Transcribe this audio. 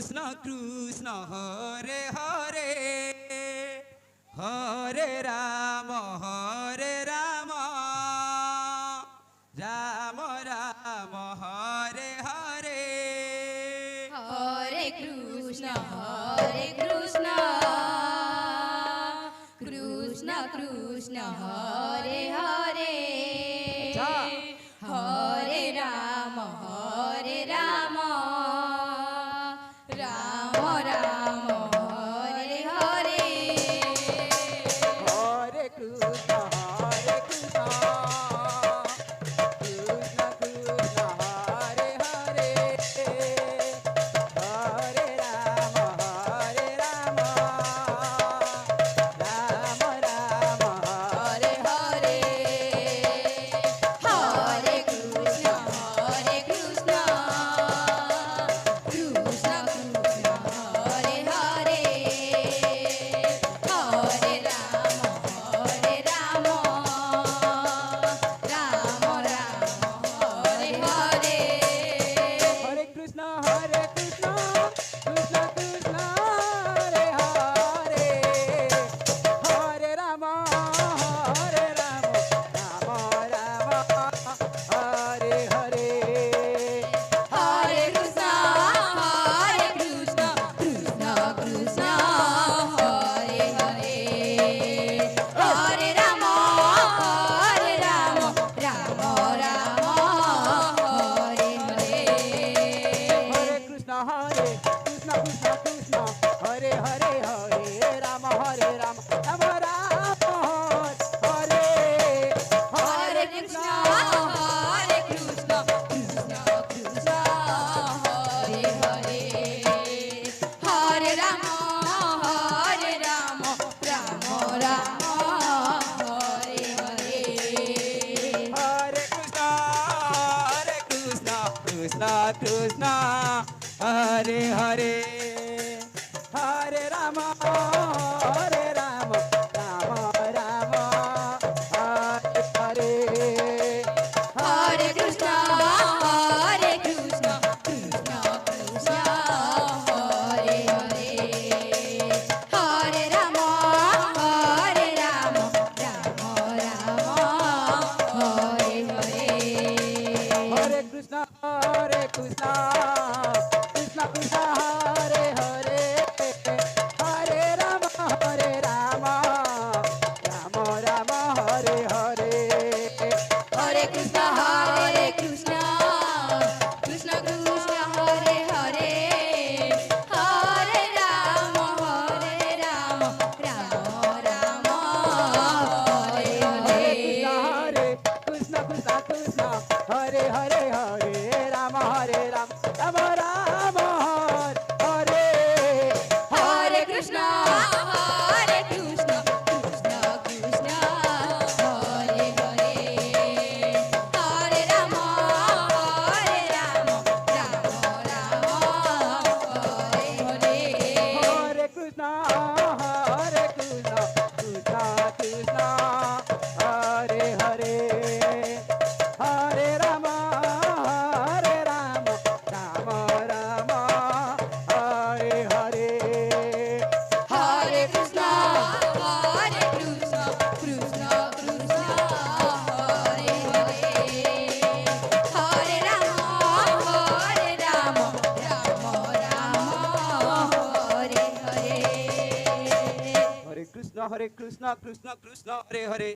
Krishna Krishna Hare Hare Hare Ram Ram Ram Hare Hare Hare Krishna Krishna Krishna Hare Hare Hare Ram Ram Ram Hare Hare Hare Krishna Krishna Krishna Hare Hare Hare Ram Ram Ram Hare Hare Hare Krishna Krishna Krishna Hare Hare Hare Ram Ram Hare Hare Hare Krishna Krishna Krishna Hare Hare Hare Ram Ram Ram Hare Hare Hare Krishna Krishna Krishna Hare Hare Hare Ram Ram Ram Hare Hare Hare Krishna Krishna Krishna Hare Hare Hare Ram Ram Ram Hare Hare Krishna Krishna Krishna Hare Hare Hare Ram Ram Ram Hare Hare Hare Krishna Krishna Krishna Hare Hare Hare Ram Ram Ram Hare Hare Hare Krishna Krishna Krishna Hare Hare Hare Ram Ram Ram Hare Hare Hare Krishna Krishna Krishna Hare Hare Hare Ram Ram Ram Hare Hare Hare Krishna Krishna Krishna Hare Hare Hare Ram Ram Ram Hare Hare Hare Krishna Krishna Hare Hare Hare Ram Ram Ram Hare Hare Krishna Krishna Krishna Hare Hare Hare Ram Ram Hare Hare Hare Krishna Krishna Krishna Hare Hare Hare Ram Ram Ram Hare Hare Hare Krishna Krishna Hare Hare Hare Ram Ram Hare Hare Hare Krishna Krishna Krishna Hare Hare